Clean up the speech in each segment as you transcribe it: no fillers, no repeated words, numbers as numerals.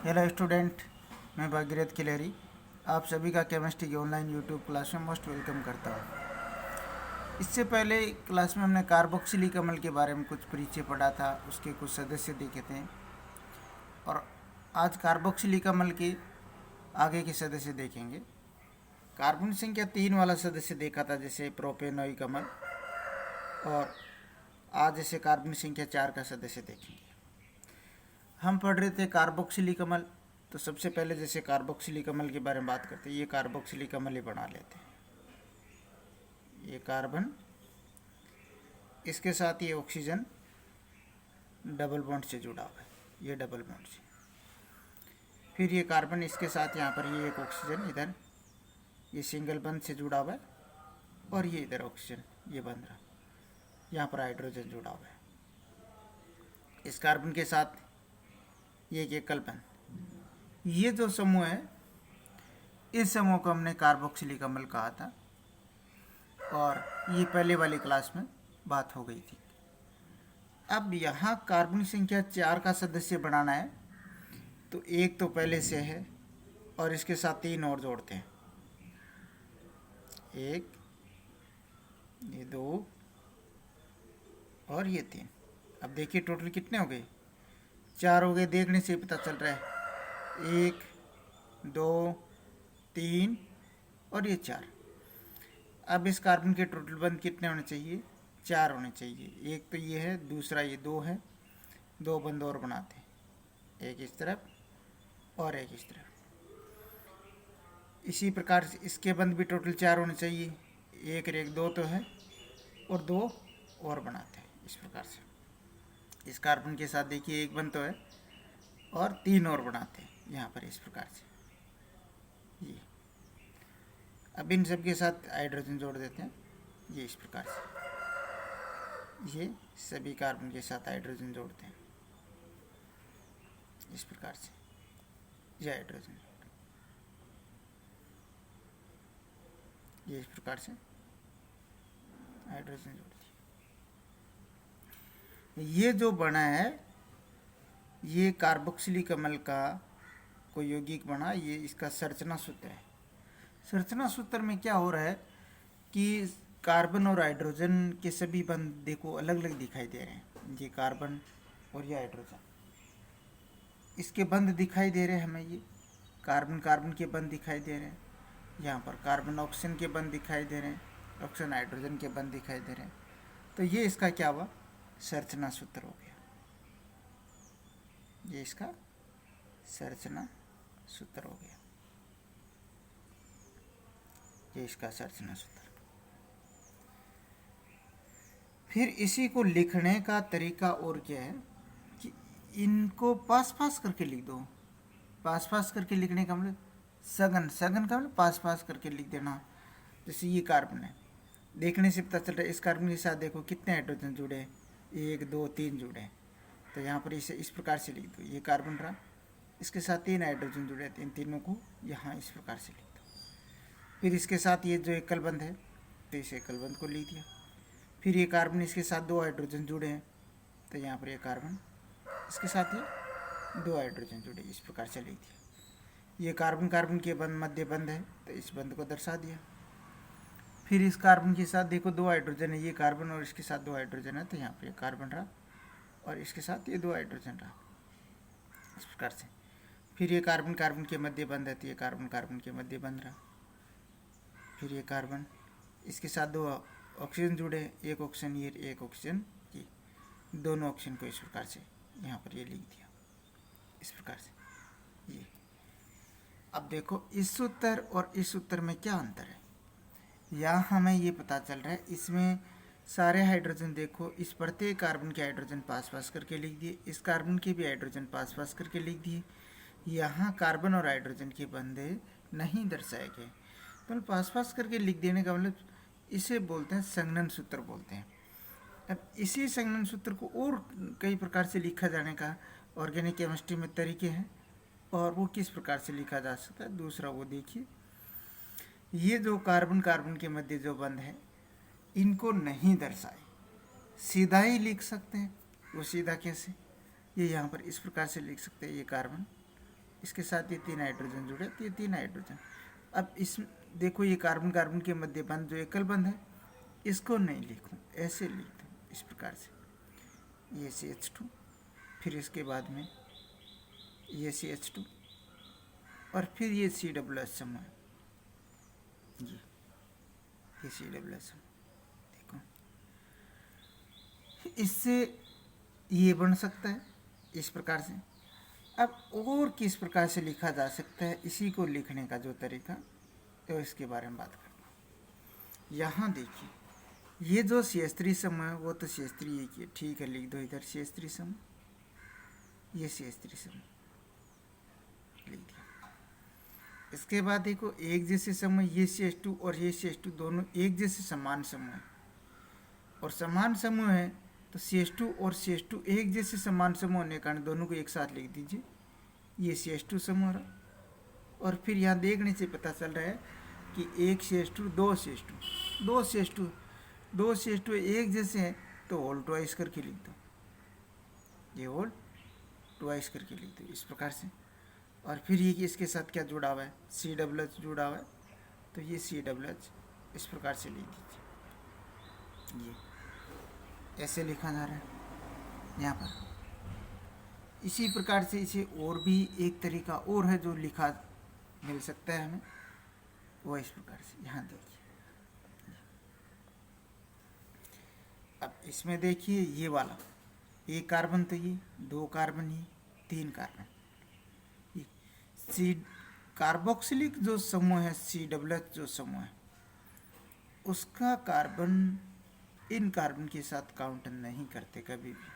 Hello student, मैं भागीरथ खिलेरी आप सभी का केमिस्ट्री की ऑनलाइन यूट्यूब क्लास में मोस्ट वेलकम करता हूँ। इससे पहले क्लास में हमने कार्बोक्सिलिक अम्ल के बारे में कुछ परिचय पढ़ा था, उसके कुछ सदस्य देखे थे और आज कार्बोक्सिलिक अम्ल के आगे के सदस्य देखेंगे। कार्बन संख्या 3 वाला सदस्य देखा था जैसे प्रोपेनोइक अम्ल, और आज जैसे कार्बन संख्या 4 का सदस्य देखेंगे। हम पढ़ रहे थे कार्बोक्सिलिक अम्ल, तो सबसे पहले जैसे कार्बोक्सिलिक अम्ल के बारे में बात करते हैं। ये कार्बोक्सिलिक अम्ल ही बना लेते हैं। ये कार्बन, इसके साथ ये ऑक्सीजन डबल बॉन्ड से जुड़ा हुआ है, ये डबल बॉन्ड से। फिर ये कार्बन, इसके साथ यहाँ पर ये एक ऑक्सीजन इधर ये सिंगल बंध से जुड़ा हुआ है, और ये इधर ऑक्सीजन ये बंध रहा, यहाँ पर हाइड्रोजन जुड़ा हुआ है। इस कार्बन के साथ ये एक एकल बंध। ये जो समूह है, इस समूह को हमने कार्बोक्सिलिक अम्ल कहा था, और ये पहले वाली क्लास में बात हो गई थी। अब यहाँ कार्बन संख्या 4 का सदस्य बनाना है, तो एक तो पहले से है और इसके साथ 3 और जोड़ते हैं। एक, ये 2 और ये 3। अब देखिए टोटल कितने हो गए, 4 हो गए। देखने से पता चल रहा है 1 2 3 और ये 4। अब इस कार्बन के टोटल बंध कितने होने चाहिए, 4 होने चाहिए। एक तो ये है, दूसरा ये 2 है, 2 बंध और बनाते हैं, एक इस तरफ और एक इस तरफ। इसी प्रकार से इसके बंध भी टोटल 4 होने चाहिए। एक और एक 2 तो है, और 2 और बनाते हैं इस प्रकार से। इस कार्बन के साथ देखिए एक बंध तो है और 3 और बनाते हैं यहाँ पर इस प्रकार से। ये अब इन सब के साथ हाइड्रोजन जोड़ देते हैं, ये इस प्रकार से। ये सभी कार्बन के साथ हाइड्रोजन जोड़ते हैं इस प्रकार से, ये हाइड्रोजन, ये इस प्रकार से हाइड्रोजन जोड़ते हैं। ये जो बना है, ये कार्बोक्सिलिक अम्ल का कोई यौगिक बना, ये इसका संरचना सूत्र है। संरचना सूत्र में क्या हो रहा है कि कार्बन और हाइड्रोजन के सभी बंध देखो अलग अलग दिखाई दे रहे हैं। ये कार्बन और ये हाइड्रोजन, इसके बंध दिखाई दे रहे हैं हमें। ये कार्बन कार्बन के बंध दिखाई दे रहे हैं, यहाँ पर कार्बन ऑक्सीजन के बंध दिखाई दे रहे हैं, ऑक्सीजन हाइड्रोजन के बंध दिखाई दे रहे हैं। तो ये इसका क्या हुआ, संरचना सूत्र हो गया। ये इसका संरचना सूत्र हो गया, ये इसका संरचना सूत्र। फिर इसी को लिखने का तरीका और क्या है कि इनको पास पास करके लिख दो। पास पास करके लिखने का मतलब सघन, सघन का मतलब पास पास करके लिख देना। जैसे ये कार्बन है, देखने से पता चल रहा है इस कार्बन के साथ देखो कितने हाइड्रोजन जुड़े हैं, 1 2 3 जुड़े हैं। तो यहाँ पर इसे इस प्रकार से लिख दो। ये कार्बन रहा, इसके साथ 3 हाइड्रोजन जुड़े हैं, इन तीनों को यहाँ इस प्रकार से लिख दो। फिर इसके साथ ये जो एकल बंध है, तो इस एकल बंध को लिख दिया। फिर ये कार्बन, इसके साथ 2 हाइड्रोजन जुड़े हैं, तो यहाँ पर ये कार्बन, इसके साथ ये 2 हाइड्रोजन जुड़े, इस प्रकार से लिख दिया। ये कार्बन कार्बन के बंध मध्य बंध है, तो इस बंध को दर्शा दिया। फिर इस कार्बन के साथ देखो 2 हाइड्रोजन है, ये कार्बन और इसके साथ 2 हाइड्रोजन है, तो यहाँ पर ये कार्बन रहा और इसके साथ ये 2 हाइड्रोजन रहा, इस प्रकार से। फिर ये कार्बन कार्बन के मध्य बंध है, तो ये कार्बन कार्बन के मध्य बंध रहा। फिर ये कार्बन, इसके साथ 2 ऑक्सीजन जुड़े, एक ऑक्सीजन ये, एक ऑक्सीजन ये, दोनों ऑक्सीजन को इस प्रकार से यहाँ पर ये लिख दिया, इस प्रकार से ये। अब देखो इस सूत्र और इस सूत्र में क्या अंतर है, यहाँ हमें ये पता चल रहा है। इसमें सारे हाइड्रोजन देखो, इस प्रत्येक कार्बन के हाइड्रोजन पास पास करके लिख दिए, इस कार्बन के भी हाइड्रोजन पास पास करके लिख दिए। यहाँ कार्बन और हाइड्रोजन के बंध नहीं दर्शाए गए, तो पास पास करके लिख देने का मतलब इसे बोलते हैं संघनन सूत्र बोलते हैं। अब इसी संघनन सूत्र को और कई प्रकार से लिखा जाने का ऑर्गेनिक केमिस्ट्री में तरीके हैं, और वो किस प्रकार से लिखा जा सकता है दूसरा वो देखिए। ये जो कार्बन कार्बन के मध्य जो बंध है, इनको नहीं दर्शाए, सीधा ही लिख सकते हैं। वो सीधा कैसे, ये यहाँ पर इस प्रकार से लिख सकते हैं। ये कार्बन, इसके साथ ये 3 हाइड्रोजन जुड़े तो ये 3 हाइड्रोजन। अब इस देखो ये कार्बन कार्बन के मध्य बंध जो एकल बंध है इसको नहीं लिखूँ, ऐसे लिख दूँ इस प्रकार से, ये CH2, फिर इसके बाद में ये CH2 और फिर ये COOH समूह, ये COOH समूह। देखो इससे ये बन सकता है इस प्रकार से। अब और किस प्रकार से लिखा जा सकता है, इसी को लिखने का जो तरीका तो इसके बारे में बात करते हैं। यहाँ देखिए ये जो CH3 समूह है वो तो CH3 एक ही है, ठीक है, लिख दो इधर CH3 समूह, ये CH3 समूह लिख दिया। इसके बाद देखो एक जैसे समूह ये CH2 और ये CH2 दोनों एक जैसे समान समूह है, और समान समूह है तो CH2 और CH2 एक जैसे समान समूह होने के कारण दोनों को एक साथ लिख दीजिए, ये CH2 समूह रहा। और फिर यहाँ देखने से पता चल रहा है कि एक CH2 दो CH2 एक जैसे हैं तो होल ट्वाइस करके लिख दो, ये होल ट्वाइस करके लिख दो इस प्रकार से। और फिर ये इसके साथ क्या जुड़ा हुआ है, COOH जुड़ा हुआ है, तो ये COOH इस प्रकार से लिख दीजिए, ये ऐसे लिखा जा रहा है यहाँ पर। इसी प्रकार से इसे और भी एक तरीका और है जो लिखा मिल सकता है हमें, वो इस प्रकार से, यहाँ देखिए। अब इसमें देखिए ये वाला एक कार्बन तो ये, 2 कार्बन ये, 3 कार्बन, सी कार्बोक्सिलिक जो समूह है COOH जो समूह है उसका कार्बन इन कार्बन के साथ काउंट नहीं करते कभी भी।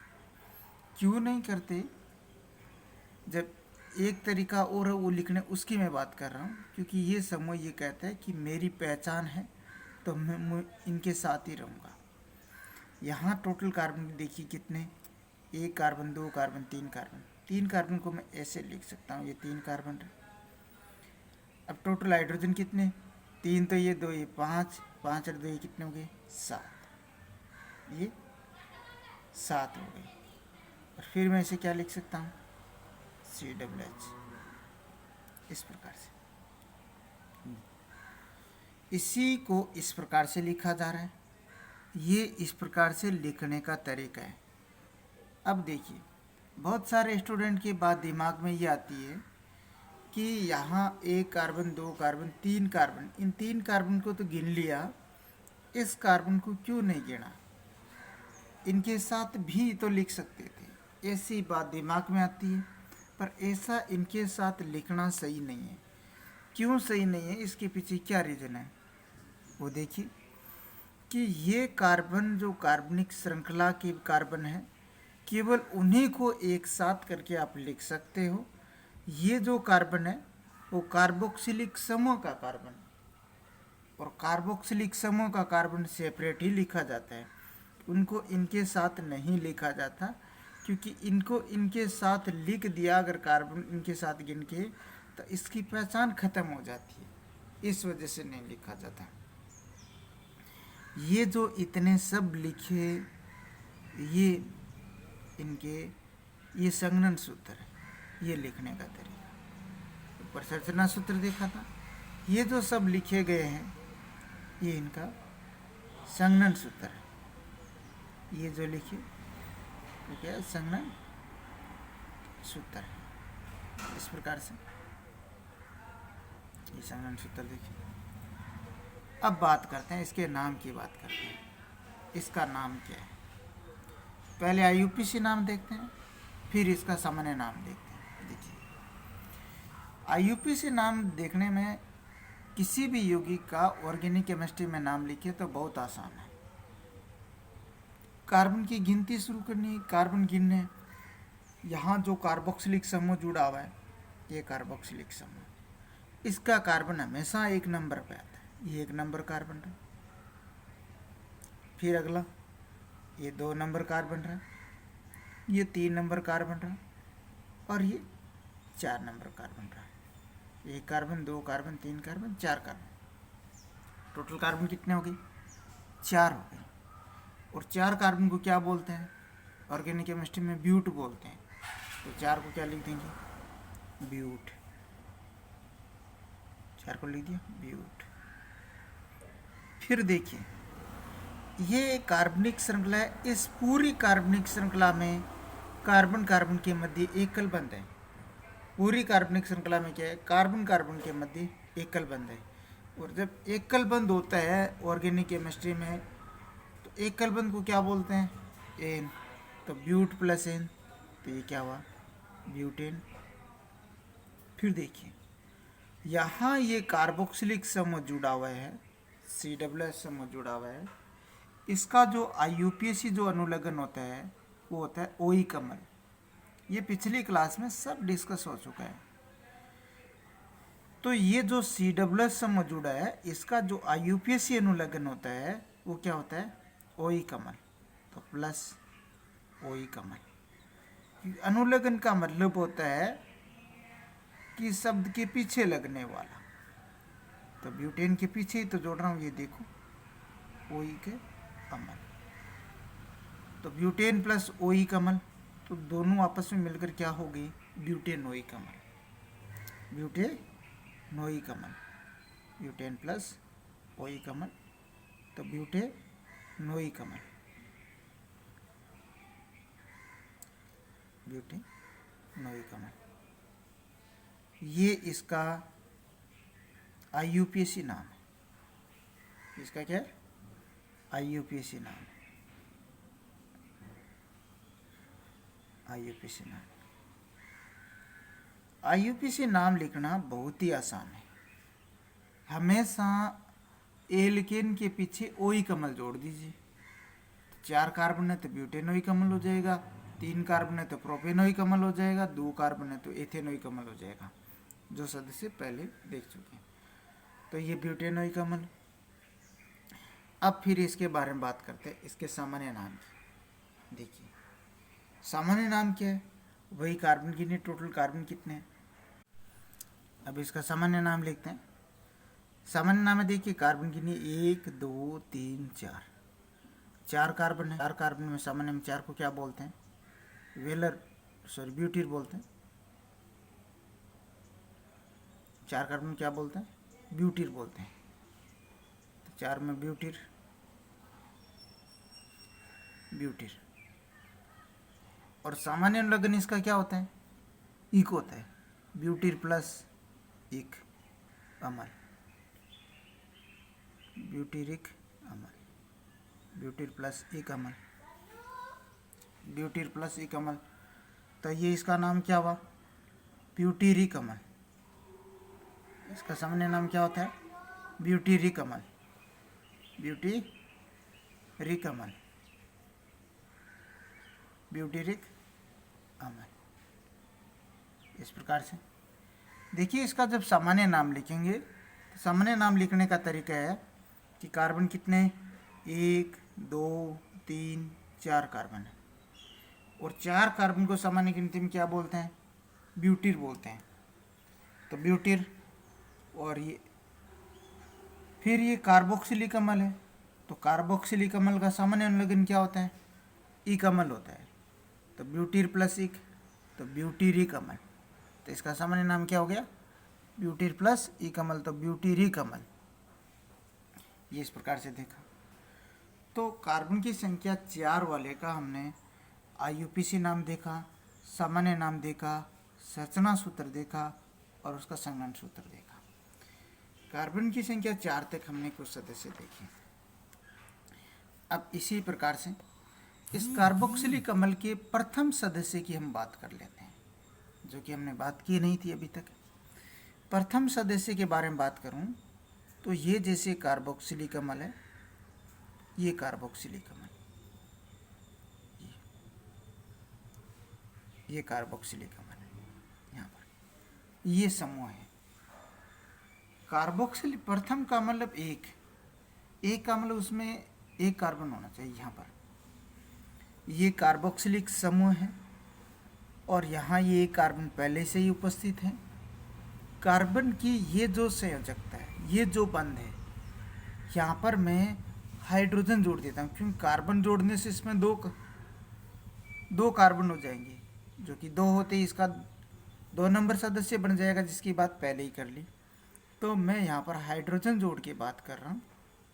क्यों नहीं करते, जब एक तरीका और है वो लिखने, उसकी मैं बात कर रहा हूँ, क्योंकि ये समूह ये कहता है कि मेरी पहचान है तो मैं इनके साथ ही रहूँगा। यहाँ टोटल कार्बन देखिए कितने, 1 कार्बन 2 कार्बन 3 कार्बन, 3 कार्बन को मैं ऐसे लिख सकता हूँ, ये 3 कार्बन रहे। अब टोटल हाइड्रोजन कितने, 3 तो ये 2 ये 5, 5 और 2 ये कितने हो गए 7, ये 7 हो गए। और फिर मैं इसे क्या लिख सकता हूँ, COOH इस प्रकार से। इसी को इस प्रकार से लिखा जा रहा है, ये इस प्रकार से लिखने का तरीका है। अब देखिए बहुत सारे स्टूडेंट के बाद दिमाग में ये आती है कि यहाँ 1 कार्बन 2 कार्बन 3 कार्बन, इन 3 कार्बन को तो गिन लिया, इस कार्बन को क्यों नहीं गिना, इनके साथ भी तो लिख सकते थे, ऐसी बात दिमाग में आती है। पर ऐसा इनके साथ लिखना सही नहीं है। क्यों सही नहीं है, इसके पीछे क्या रीज़न है वो देखिए कि ये कार्बन जो कार्बनिक श्रृंखला के कार्बन है केवल उन्हीं को एक साथ करके आप लिख सकते हो। ये जो कार्बन है वो कार्बोक्सिलिक समूह का कार्बन, और कार्बोक्सिलिक समूह का कार्बन सेपरेट ही लिखा जाता है, उनको इनके साथ नहीं लिखा जाता, क्योंकि इनको इनके साथ लिख दिया अगर कार्बन इनके साथ गिन के तो इसकी पहचान खत्म हो जाती है, इस वजह से नहीं लिखा जाता। ये जो इतने सब लिखे ये इनके ये संघनन सूत्र है, ये लिखने का तरीका। ऊपर संरचना सूत्र देखा था, ये जो सब लिखे गए हैं ये इनका संघनन सूत्र है। ये जो लिखे तो क्या है, संघनन सूत्र है इस प्रकार से, ये संघनन सूत्र देखिए। अब बात करते हैं इसके नाम की बात करते हैं, इसका नाम क्या है। पहले IUPAC नाम देखते हैं, फिर इसका सामान्य नाम देखते हैं। देखिए IUPAC नाम देखने में किसी भी यौगिक का ऑर्गेनिक केमिस्ट्री में नाम लिखे तो बहुत आसान है। कार्बन की गिनती शुरू करनी, कार्बन गिनने, यहाँ जो कार्बोक्सिलिक समूह जुड़ा हुआ है ये कार्बोक्सिलिक समूह, इसका कार्बन हमेशा 1 नंबर पे आता है, ये 1 नंबर कार्बन रहा। फिर अगला ये 2 नंबर कार्बन रहा, ये 3 नंबर कार्बन रहा, और ये 4 नंबर कार्बन रहा। 1 carbon 2 carbon 3 carbon 4 carbon, total carbon कितने हो गए 4 हो गए। और 4 कार्बन को क्या बोलते हैं, ऑर्गेनिक केमिस्ट्री में ब्यूट बोलते हैं, तो 4 को क्या लिख देंगे ब्यूट। 4 को लिख दिया ब्यूट। फिर देखिए ये कार्बनिक श्रृंखला है, इस पूरी कार्बनिक श्रृंखला में कार्बन कार्बन के मध्य एकल बंध है। पूरी कार्बनिक श्रृंखला में क्या है, कार्बन कार्बन के मध्य एकल बंध है। और जब एकल बंध होता है ऑर्गेनिक केमिस्ट्री में, तो एकल बंध को क्या बोलते हैं, एन। तो ब्यूट प्लस एन, तो ये क्या हुआ, ब्यूटेन। फिर देखिए यहाँ ये कार्बोक्सिलिक समूह जुड़ा हुआ है, COOH समूह जुड़ा हुआ है। इसका जो IUPAC जो अनुलग्न होता है वो होता है OE कमल। ये पिछली क्लास में सब डिस्कस हो चुका है। तो ये जो COOH समूह जुड़ा है, इसका जो IUPAC अनुलग्न होता है वो क्या होता है, OE कमल। तो प्लस OE कमल। अनुलग्न का मतलब होता है कि शब्द के पीछे लगने वाला। तो ब्यूटेन के पीछे ही तो जोड़ रहा हूँ, ये देखो OE के कमल। तो ब्यूटेन प्लस OE कमल, तो दोनों आपस में मिलकर क्या हो गई, ब्यूटेनोई कमल। ब्यूटेनोई कमल, ब्यूटेन प्लस OE कमल, तो ब्यूटेनोई कमल, ब्यूटेनोई कमल। ये इसका IUPAC नाम है। इसका क्या है, IUPAC नाम है, IUPAC नाम। IUPAC नाम लिखना बहुत ही आसान है। हमेशा एल्केन के पीछे OE कमल जोड़ दीजिए। 4 कार्बन है तो ब्यूटेनोई कमल हो जाएगा, 3 कार्बन है तो प्रोपेनोई कमल हो जाएगा, 2 कार्बन है तो एथेनोई कमल हो जाएगा, जो सदस्य पहले देख चुके हैं। तो ये ब्यूटेनोई कमल। अब फिर इसके बारे में बात करते हैं, इसके सामान्य नाम की। देखिए सामान्य नाम क्या है, वही कार्बन गिने, टोटल कार्बन कितने हैं। अब इसका सामान्य नाम लिखते हैं। सामान्य नाम है, देखिए कार्बन गिने 1 2 3 4, 4 कार्बन है। 4 कार्बन में सामान्य में 4 को क्या बोलते हैं, ब्यूटीर बोलते हैं। 4 कार्बन क्या बोलते हैं, ब्यूटीर बोलते हैं। तो 4 में ब्यूटीर, ब्यूटीर। और सामान्य अनुलग्न इसका क्या होता है, इक होता है, ब्यूटीर प्लस इक अमल, ब्यूटीरिक अमल, ब्यूटीर प्लस इक अमल, ब्यूटीर प्लस इक अमल। तो ये इसका नाम क्या हुआ, ब्यूटीरिक अमल। इसका सामान्य नाम क्या होता है, ब्यूटीरिक अमल, ब्यूटीरिक अमल, ब्यूटीरिक अमल। इस प्रकार से देखिए इसका जब सामान्य नाम लिखेंगे, तो सामान्य नाम लिखने का तरीका है कि कार्बन कितने, 1 2 3 4 कार्बन है। और 4 कार्बन को सामान्य गिनती में क्या बोलते हैं, ब्यूटीर बोलते हैं। तो ब्यूटीर। और ये फिर ये कार्बोक्सिलिक अम्ल है, तो कार्बोक्सिलिक अम्ल का सामान्य अनुलग्न क्या होता है, इक अम्ल होता है। तो ब्यूटीर प्लस इक, तो ब्यूटीरिक अम्ल। तो इसका सामान्य नाम क्या हो गया, ब्यूटीर प्लस इक अम्ल, तो ब्यूटीरिक अम्ल। ये इस प्रकार से देखा। तो कार्बन की संख्या 4 वाले का हमने IUPAC नाम देखा, सामान्य नाम देखा, संरचना सूत्र देखा और उसका संगठन सूत्र देखा। कार्बन की संख्या 4 तक हमने कुछ सदस्य देखे। अब इसी प्रकार से इस कार्बोक्सिलिक अम्ल के प्रथम सदस्य की हम बात कर लेते हैं, जो कि हमने बात की नहीं थी अभी तक। प्रथम सदस्य के बारे में बात करूं तो ये जैसे कार्बोक्सिलिक अम्ल है, ये कार्बोक्सिलिक अम्ल, ये कार्बोक्सिलिक अम्ल है। यहाँ पर ये समूह है कार्बोक्सिल। प्रथम का मतलब एक का मतलब उसमें एक कार्बन होना चाहिए। यहाँ पर ये कार्बोक्सिलिक समूह है और यहाँ ये कार्बन पहले से ही उपस्थित है। कार्बन की ये जो संयोजकता है, ये जो बंध है, यहाँ पर मैं हाइड्रोजन जोड़ देता हूँ, क्योंकि कार्बन जोड़ने से इसमें दो कार्बन हो जाएंगे, जो कि 2 होते ही इसका 2 नंबर सदस्य बन जाएगा, जिसकी बात पहले ही कर ली। तो मैं यहाँ पर हाइड्रोजन जोड़ के बात कर रहा हूँ।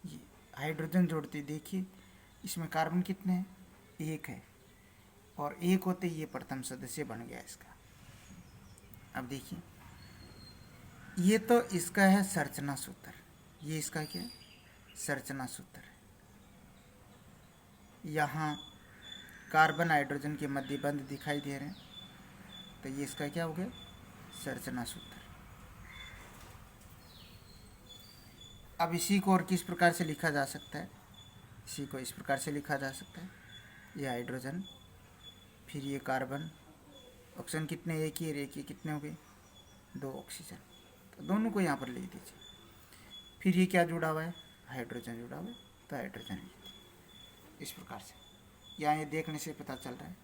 ये हाइड्रोजन जोड़ते देखिए, इसमें कार्बन कितने हैं, एक है, और एक होते ये प्रथम सदस्य बन गया इसका। अब देखिए, ये तो इसका है संरचना सूत्र, ये इसका क्या है, संरचना सूत्र है। यहाँ कार्बन हाइड्रोजन के मध्य बंध दिखाई दे रहे हैं, तो ये इसका क्या हो गया, संरचना सूत्र। अब इसी को और किस प्रकार से लिखा जा सकता है, इसी को इस प्रकार से लिखा जा सकता है, ये हाइड्रोजन, फिर ये कार्बन, ऑक्सीजन कितने, एक ही, एक ही कितने हो गए, 2 ऑक्सीजन, तो दोनों को यहाँ पर लिख दीजिए। फिर ये क्या जुड़ा हुआ है, हाइड्रोजन जुड़ा हुआ है, तो हाइड्रोजन लिख दीजिए। इस प्रकार से यहाँ ये देखने से पता चल रहा है,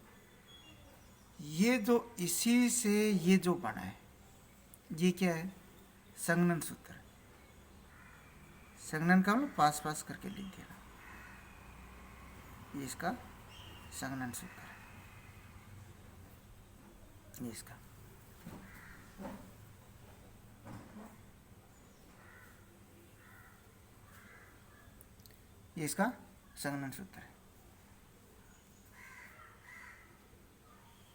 ये जो इसी से ये जो बना है, ये क्या है, संघनन सूत्र। संघनन का मतलब पास पास करके लिख देना, ये इसका संघनन सूत्र है, ये इसका। ये इसका संघनन सूत्र है।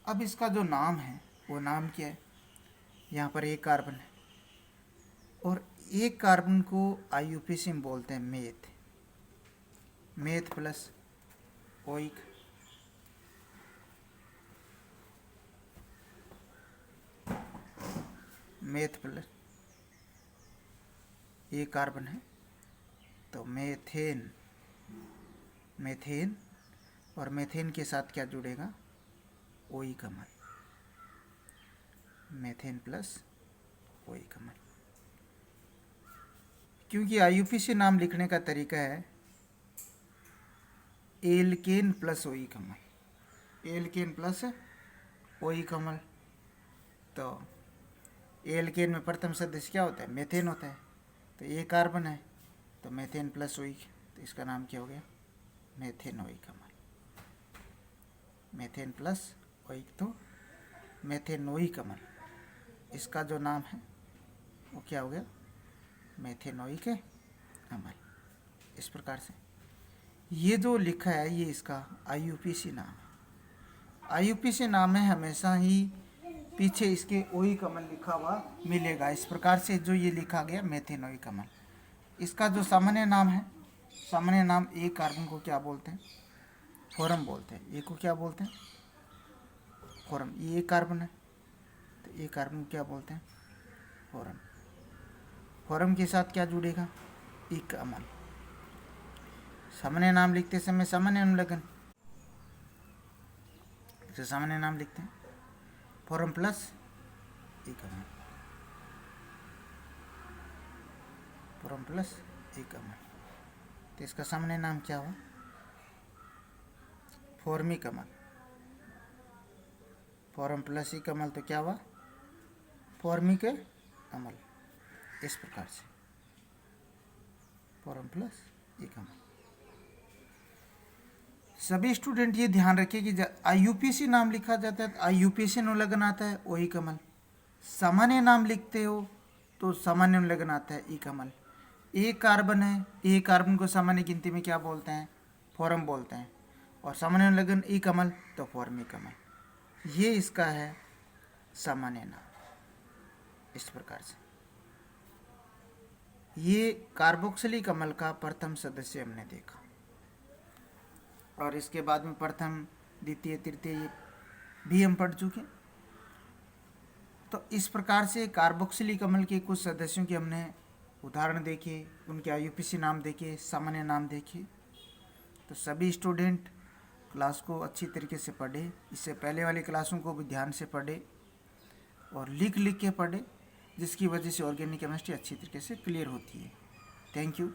अब इसका जो नाम है वो नाम क्या है, यहाँ पर एक कार्बन है, और एक कार्बन को आईयूपीएसी में बोलते हैं meth, meth plus oic, meth plus, ये कार्बन है तो मेथेन, मेथेन, और मेथेन के साथ क्या जुड़ेगा, ओइक अम्ल, मेथेन प्लस ओइक अम्ल। क्योंकि आईयूपीएसी नाम लिखने का तरीका है एल्केन प्लस ओइक अम्ल, एल्केन प्लस ओइक अम्ल। तो एल्केन में प्रथम सदस्य क्या होता है, मेथेन होता है, तो ये कार्बन है तो मेथेन प्लस ओइक, तो इसका नाम क्या हो गया, मेथेनोइक अम्ल, मेथेन प्लस ओइक, तो मेथेनोइक अम्ल, इसका जो नाम है वो क्या हो गया, मेथेनोइक अम्ल। इस प्रकार से ये जो लिखा है ये इसका आईयूपीएसी नाम है। आईयूपीएसी नाम है, हमेशा ही पीछे इसके ओइक अम्ल लिखा हुआ मिलेगा। इस प्रकार से जो ये लिखा गया मेथेनोइक अम्ल, इसका जो सामान्य नाम है, सामान्य नाम एक कार्बन को क्या बोलते हैं, फोरम बोलते हैं। एक को क्या बोलते हैं, फोरम। ये एक कार्बन है तो एक कार्बन को क्या बोलते हैं, फोरम। फोरम के साथ क्या जुड़ेगा, इक अम्ल। सामान्य नाम लिखते समय सामान्य अनुलग्न, तो सामान्य नाम लिखते हैं फोरम प्लस इक अम्ल, फोरम प्लस इक अम्ल। तो इसका सामान्य नाम क्या हुआ, फॉर्मिक अम्ल। फोरम प्लस इक अम्ल तो क्या हुआ, फॉर्मिक अम्ल। इस प्रकार से फोरम प्लस इक अम्ल। सभी स्टूडेंट ये ध्यान रखिए कि आईयूपीएसी नाम लिखा जाता है तो आईयूपीएसी अनुलग्न आता है ओइक अम्ल। सामान्य नाम लिखते हो तो सामान्य अनुलग्न आता है इक अम्ल। एक कार्बन है, एक कार्बन को सामान्य गिनती में क्या बोलते हैं, फोरम बोलते हैं, और सामान्य अनुलग्न इक अम्ल तो फॉर्मिक अम्ल। ये इसका है सामान्य नाम। इस प्रकार से ये कार्बोक्सिलिक अम्ल का प्रथम सदस्य हमने देखा, और इसके बाद में प्रथम द्वितीय तृतीय भी हम पढ़ चुके। तो इस प्रकार से कार्बोक्सिलिक अम्ल के कुछ सदस्यों के हमने उदाहरण देखे, उनके आईयूपीएसी नाम देखे, सामान्य नाम देखे। तो सभी स्टूडेंट क्लास को अच्छी तरीके से पढ़े, इससे पहले वाली क्लासों को भी ध्यान से पढ़े और लिख लिख के पढ़े, जिसकी वजह से ऑर्गेनिक केमिस्ट्री अच्छी तरीके से क्लियर होती है। Thank you.